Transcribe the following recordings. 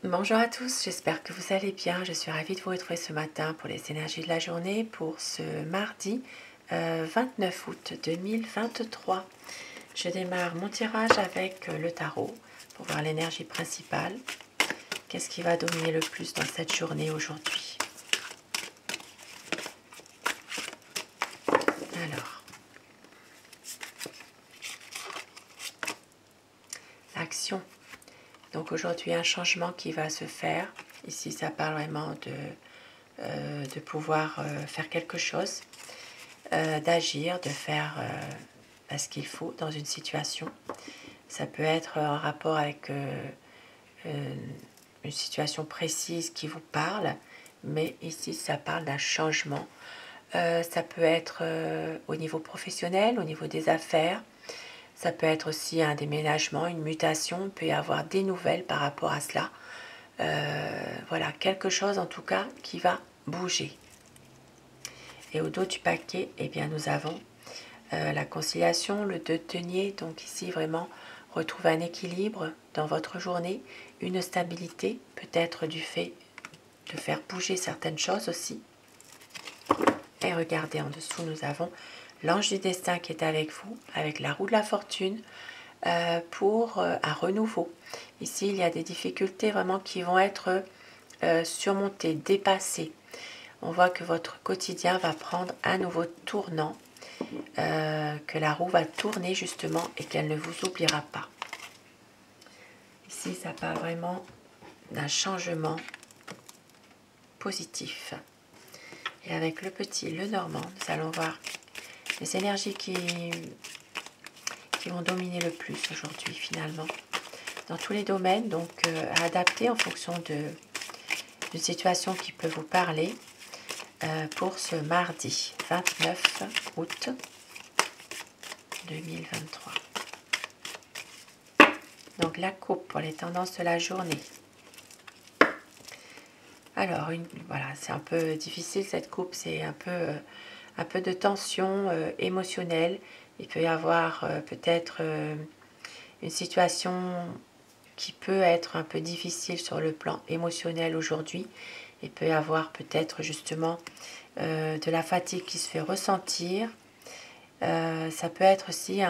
Bonjour à tous, j'espère que vous allez bien. Je suis ravie de vous retrouver ce matin pour les énergies de la journée pour ce mardi 29 août 2023. Je démarre mon tirage avec le tarot pour voir l'énergie principale. Qu'est-ce qui va dominer le plus dans cette journée aujourd'hui? Alors, l'action. Donc aujourd'hui, un changement qui va se faire. Ici, ça parle vraiment de pouvoir faire quelque chose, d'agir, de faire ce qu'il faut dans une situation. Ça peut être en rapport avec une situation précise qui vous parle, mais ici, ça parle d'un changement. Ça peut être au niveau professionnel, au niveau des affaires. Ça peut être aussi un déménagement, une mutation. Il peut y avoir des nouvelles par rapport à cela. Voilà, quelque chose en tout cas qui va bouger. Et au dos du paquet, eh bien, nous avons la conciliation, le 2 de denier. Donc ici, vraiment, retrouver un équilibre dans votre journée, une stabilité, peut-être du fait de faire bouger certaines choses aussi. Et regardez, en dessous, nous avons l'ange du destin qui est avec vous, avec la roue de la fortune, pour un renouveau. Ici, il y a des difficultés vraiment qui vont être surmontées, dépassées. On voit que votre quotidien va prendre un nouveau tournant, que la roue va tourner justement et qu'elle ne vous oubliera pas. Ici, ça parle vraiment d'un changement positif. Et avec le petit Lenormand, nous allons voir les énergies qui vont dominer le plus aujourd'hui finalement. Dans tous les domaines, donc à adapter en fonction d'une situation qui peut vous parler pour ce mardi 29 août 2023. Donc la coupe pour les tendances de la journée. Alors voilà, c'est un peu difficile cette coupe, c'est un peu de tension émotionnelle. Il peut y avoir peut-être une situation qui peut être un peu difficile sur le plan émotionnel aujourd'hui. Il peut y avoir peut-être justement de la fatigue qui se fait ressentir. Ça peut être aussi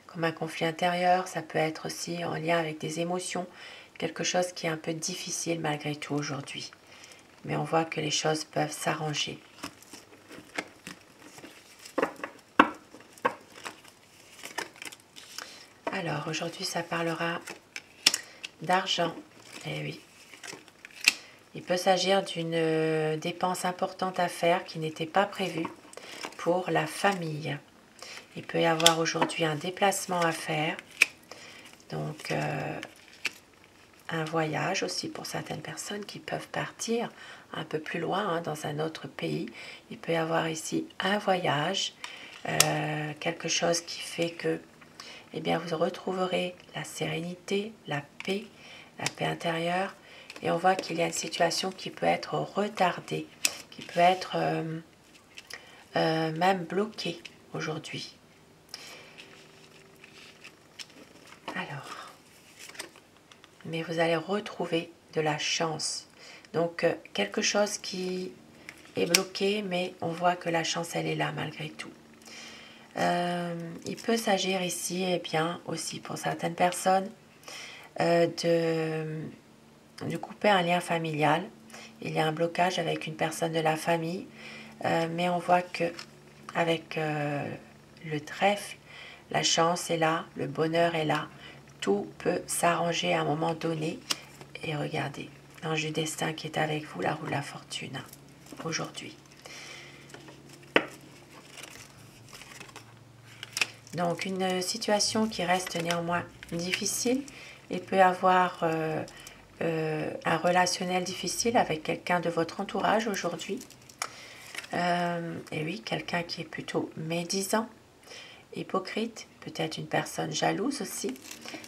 comme un conflit intérieur, ça peut être aussi en lien avec des émotions, quelque chose qui est un peu difficile malgré tout aujourd'hui. Mais on voit que les choses peuvent s'arranger. Alors aujourd'hui ça parlera d'argent. Eh oui. Il peut s'agir d'une dépense importante à faire qui n'était pas prévue pour la famille. Il peut y avoir aujourd'hui un déplacement à faire. Donc un voyage aussi pour certaines personnes qui peuvent partir un peu plus loin, dans un autre pays. Il peut y avoir ici un voyage, quelque chose qui fait que eh bien, vous retrouverez la sérénité, la paix intérieure. Et on voit qu'il y a une situation qui peut être retardée, qui peut être même bloquée aujourd'hui. Alors, mais vous allez retrouver de la chance. Donc, quelque chose qui est bloqué, mais on voit que la chance, elle est là malgré tout. Il peut s'agir ici, eh bien, aussi pour certaines personnes, de couper un lien familial. Il y a un blocage avec une personne de la famille, mais on voit que avec le trèfle, la chance est là, le bonheur est là. Tout peut s'arranger à un moment donné. Et regardez, l'ange du destin qui est avec vous, la roue de la fortune, aujourd'hui. Donc une situation qui reste néanmoins difficile. Il peut y avoir un relationnel difficile avec quelqu'un de votre entourage aujourd'hui. Et oui, quelqu'un qui est plutôt médisant, hypocrite, peut-être une personne jalouse aussi.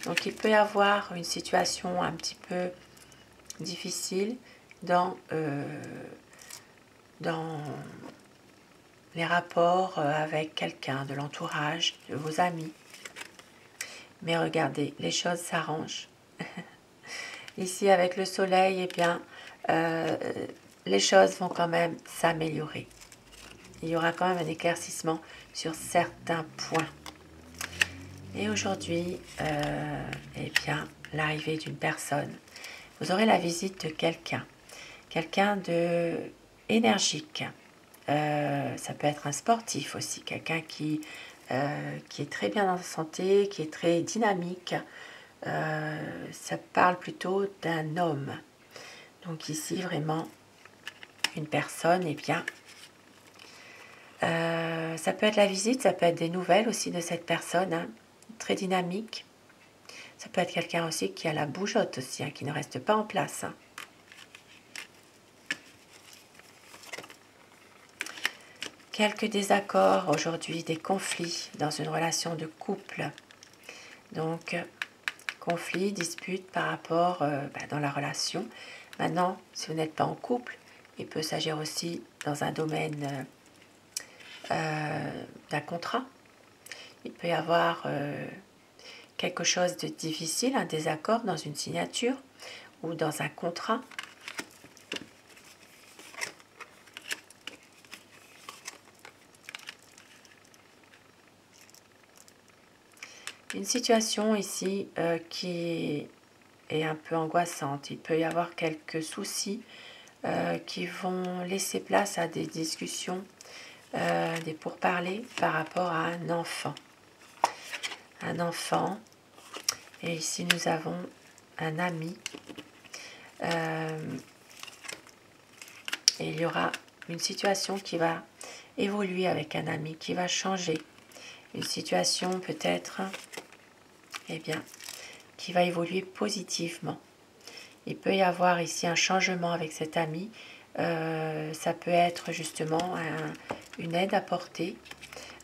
Donc il peut y avoir une situation un petit peu difficile dans les rapports avec quelqu'un de l'entourage, de vos amis. Mais regardez, les choses s'arrangent. Ici, avec le soleil, eh bien, les choses vont quand même s'améliorer. Il y aura quand même un éclaircissement sur certains points. Et aujourd'hui, eh bien, l'arrivée d'une personne. Vous aurez la visite de quelqu'un de énergique. Ça peut être un sportif aussi, quelqu'un qui est très bien dans sa santé, qui est très dynamique. Ça parle plutôt d'un homme. Donc ici, vraiment, une personne, eh bien, ça peut être la visite, ça peut être des nouvelles aussi de cette personne, hein, très dynamique. Ça peut être quelqu'un aussi qui a la bougeotte aussi, hein, qui ne reste pas en place. Hein. Quelques désaccords aujourd'hui, des conflits dans une relation de couple. Donc, conflits, disputes par rapport dans la relation. Maintenant, si vous n'êtes pas en couple, il peut s'agir aussi dans un domaine d'un contrat. Il peut y avoir quelque chose de difficile, un désaccord dans une signature ou dans un contrat. Une situation ici qui est un peu angoissante. Il peut y avoir quelques soucis qui vont laisser place à des discussions, des pourparlers par rapport à un enfant. Un enfant, et ici nous avons un ami. Et il y aura une situation qui va évoluer avec un ami, qui va changer. Une situation peut-être, eh bien, qui va évoluer positivement. Il peut y avoir ici un changement avec cet ami. Ça peut être justement une aide apportée,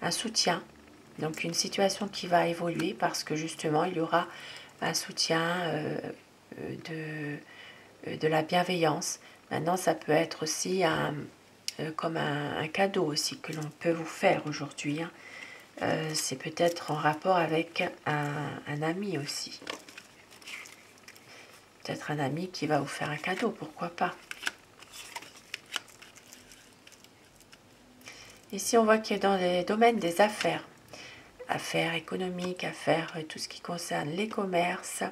un soutien. Donc une situation qui va évoluer parce que justement il y aura un soutien de la bienveillance. Maintenant ça peut être aussi comme un cadeau aussi que l'on peut vous faire aujourd'hui. Hein. C'est peut-être en rapport avec un ami aussi. Peut-être un ami qui va vous faire un cadeau, pourquoi pas. Ici, on voit qu'il est dans les domaines des affaires. Affaires économiques, affaires, tout ce qui concerne les commerces,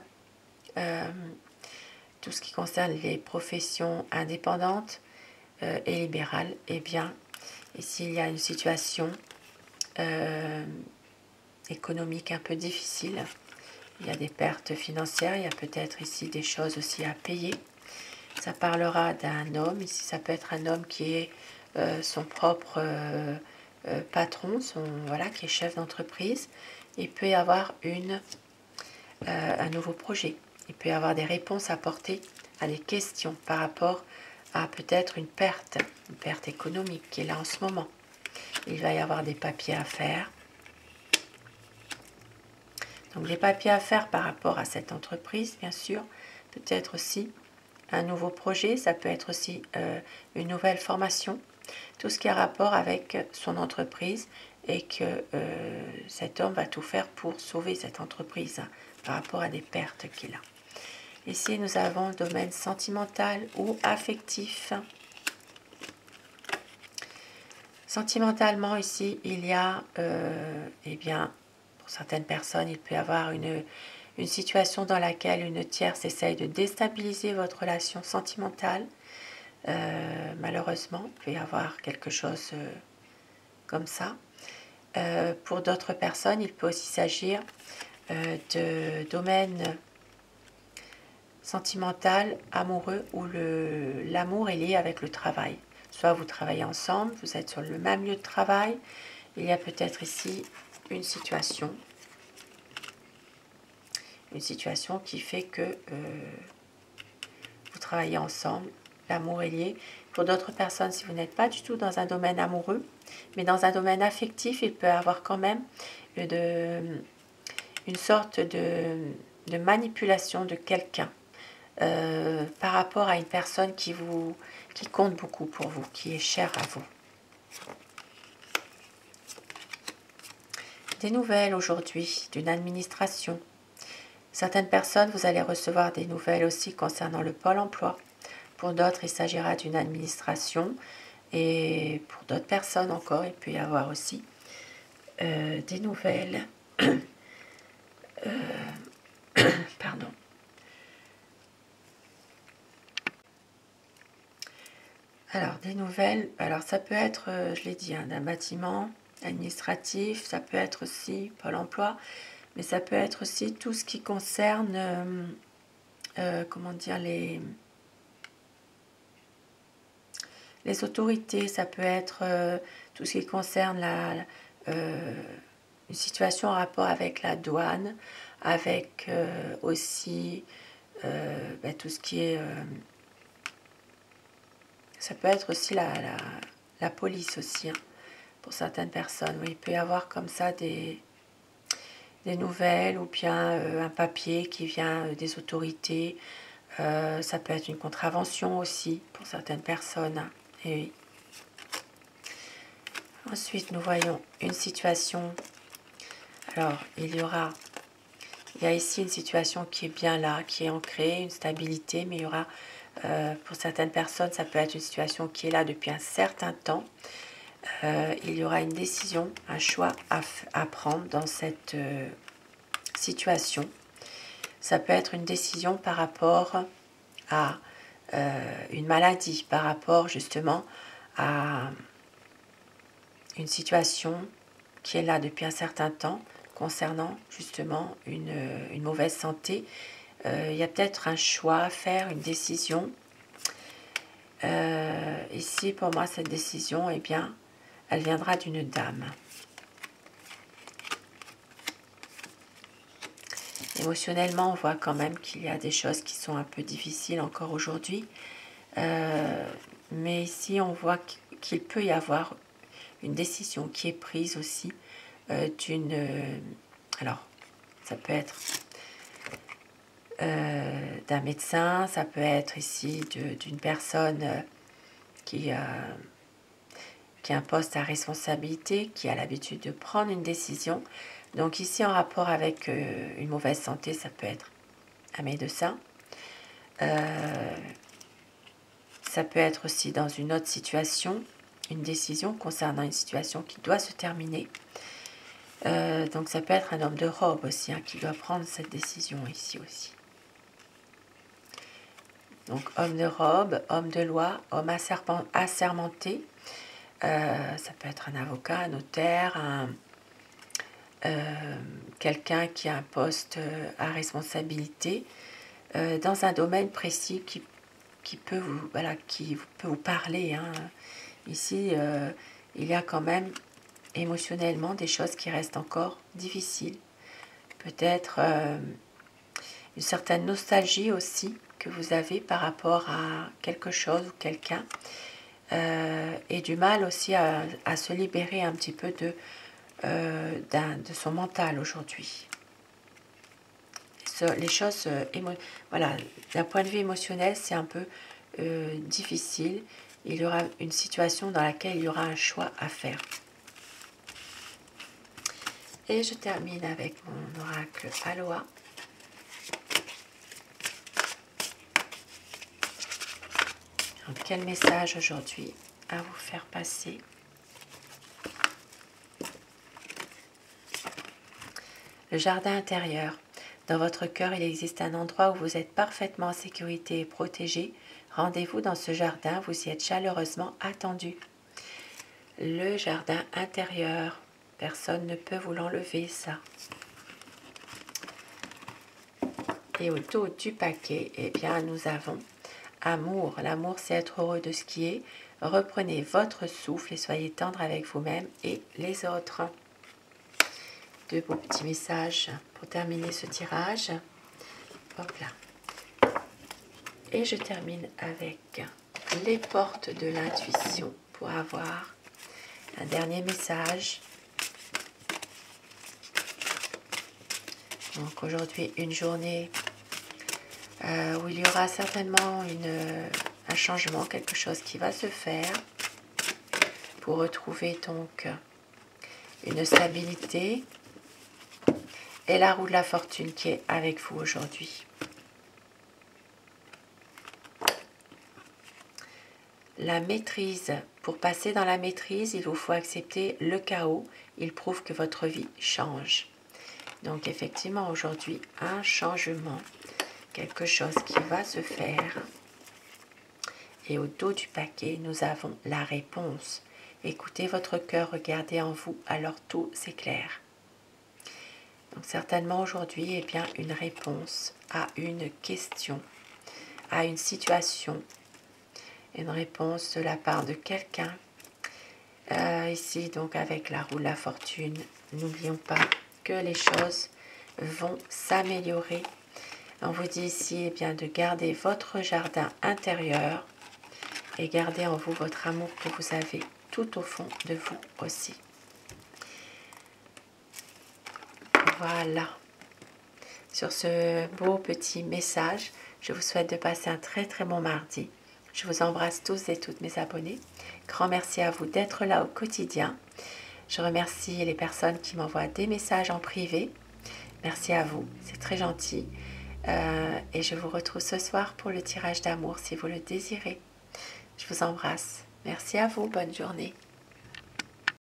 tout ce qui concerne les professions indépendantes et libérales. Eh bien, ici, il y a une situation économique un peu difficile. Il y a des pertes financières, il y a peut-être ici des choses aussi à payer. Ça parlera d'un homme, ici ça peut être un homme qui est son propre patron, qui est chef d'entreprise. Il peut y avoir un nouveau projet. Il peut y avoir des réponses à apporter à des questions par rapport à peut-être une perte économique qui est là en ce moment. Il va y avoir des papiers à faire. Donc les papiers à faire par rapport à cette entreprise, bien sûr, peut-être aussi un nouveau projet, ça peut être aussi une nouvelle formation, tout ce qui a rapport avec son entreprise et que cet homme va tout faire pour sauver cette entreprise hein, par rapport à des pertes qu'il a. Ici, nous avons le domaine sentimental ou affectif. Sentimentalement, ici, il y a, eh bien, pour certaines personnes, il peut y avoir une situation dans laquelle une tierce essaye de déstabiliser votre relation sentimentale. Malheureusement, il peut y avoir quelque chose comme ça. Pour d'autres personnes, il peut aussi s'agir de domaine sentimental, amoureux, où l'amour est lié avec le travail. Soit vous travaillez ensemble, vous êtes sur le même lieu de travail. Il y a peut-être ici une situation qui fait que vous travaillez ensemble, l'amour est lié. Pour d'autres personnes, si vous n'êtes pas du tout dans un domaine amoureux, mais dans un domaine affectif, il peut y avoir quand même une sorte de manipulation de quelqu'un par rapport à une personne qui compte beaucoup pour vous, qui est chère à vous. Des nouvelles aujourd'hui d'une administration, Certaines personnes, vous allez recevoir des nouvelles aussi concernant le pôle emploi. Pour d'autres, il s'agira d'une administration. Et pour d'autres personnes encore, il peut y avoir aussi des nouvelles. Pardon. Alors, des nouvelles, alors ça peut être, je l'ai dit, hein, d'un bâtiment administratif, ça peut être aussi Pôle emploi, mais ça peut être aussi tout ce qui concerne, comment dire, les autorités, ça peut être tout ce qui concerne une situation en rapport avec la douane, avec aussi tout ce qui est... ça peut être aussi la police aussi, hein, pour certaines personnes. Oui, il peut y avoir comme ça des nouvelles ou bien un papier qui vient des autorités. Ça peut être une contravention aussi pour certaines personnes. Hein. Et oui. Ensuite, nous voyons une situation. Alors, il y a ici une situation qui est bien là, qui est ancrée, une stabilité, mais il y aura, pour certaines personnes, ça peut être une situation qui est là depuis un certain temps. Il y aura une décision, un choix à prendre dans cette situation. Ça peut être une décision par rapport à une maladie, par rapport justement à une situation qui est là depuis un certain temps concernant justement une mauvaise santé. Il y a peut-être un choix à faire, une décision. Ici, pour moi, cette décision, eh bien, elle viendra d'une dame. Émotionnellement, on voit quand même qu'il y a des choses qui sont un peu difficiles encore aujourd'hui. Mais ici, on voit qu'il peut y avoir une décision qui est prise aussi alors, ça peut être d'un médecin, ça peut être ici d'une personne qui a un poste à responsabilité, qui a l'habitude de prendre une décision. Donc ici, en rapport avec une mauvaise santé, ça peut être un médecin. Ça peut être aussi dans une autre situation, une décision concernant une situation qui doit se terminer. Donc ça peut être un homme de robe aussi, hein, qui doit prendre cette décision ici aussi. Donc homme de robe, homme de loi, homme assermenté. Ça peut être un avocat, un notaire, quelqu'un qui a un poste à responsabilité dans un domaine précis qui peut vous parler. Hein. Ici, il y a quand même émotionnellement des choses qui restent encore difficiles. Peut-être une certaine nostalgie aussi que vous avez par rapport à quelque chose ou quelqu'un. Et du mal aussi à se libérer un petit peu de son mental aujourd'hui. Les choses, voilà, d'un point de vue émotionnel, c'est un peu difficile. Il y aura une situation dans laquelle il y aura un choix à faire. Et je termine avec mon oracle Aloha. Donc, quel message aujourd'hui à vous faire passer? Le jardin intérieur. Dans votre cœur, il existe un endroit où vous êtes parfaitement en sécurité et protégé. Rendez-vous dans ce jardin, vous y êtes chaleureusement attendu. Le jardin intérieur. Personne ne peut vous l'enlever, ça. Et autour du paquet, eh bien, nous avons amour. L'amour, c'est être heureux de ce qui est. Reprenez votre souffle et soyez tendre avec vous-même et les autres. Deux beaux petits messages pour terminer ce tirage. Hop là. Et je termine avec les portes de l'intuition pour avoir un dernier message. Donc aujourd'hui, une journée où il y aura certainement un changement, quelque chose qui va se faire pour retrouver donc une stabilité Et la roue de la fortune qui est avec vous aujourd'hui. La maîtrise. Pour passer dans la maîtrise, il vous faut accepter le chaos. Il prouve que votre vie change. Donc effectivement, aujourd'hui, un changement. Quelque chose qui va se faire. Et au dos du paquet, nous avons la réponse. Écoutez votre cœur, regardez en vous, alors tout s'éclaire. Donc certainement aujourd'hui, eh bien, une réponse à une question, à une situation, une réponse de la part de quelqu'un. Ici, donc avec la roue de la fortune, n'oublions pas que les choses vont s'améliorer. On vous dit ici eh bien, de garder votre jardin intérieur et garder en vous votre amour que vous avez tout au fond de vous aussi. Voilà. Sur ce beau petit message, je vous souhaite de passer un très très bon mardi. Je vous embrasse tous et toutes mes abonnés. Grand merci à vous d'être là au quotidien. Je remercie les personnes qui m'envoient des messages en privé. Merci à vous, c'est très gentil. Et je vous retrouve ce soir pour le tirage d'amour si vous le désirez. Je vous embrasse. Merci à vous, bonne journée.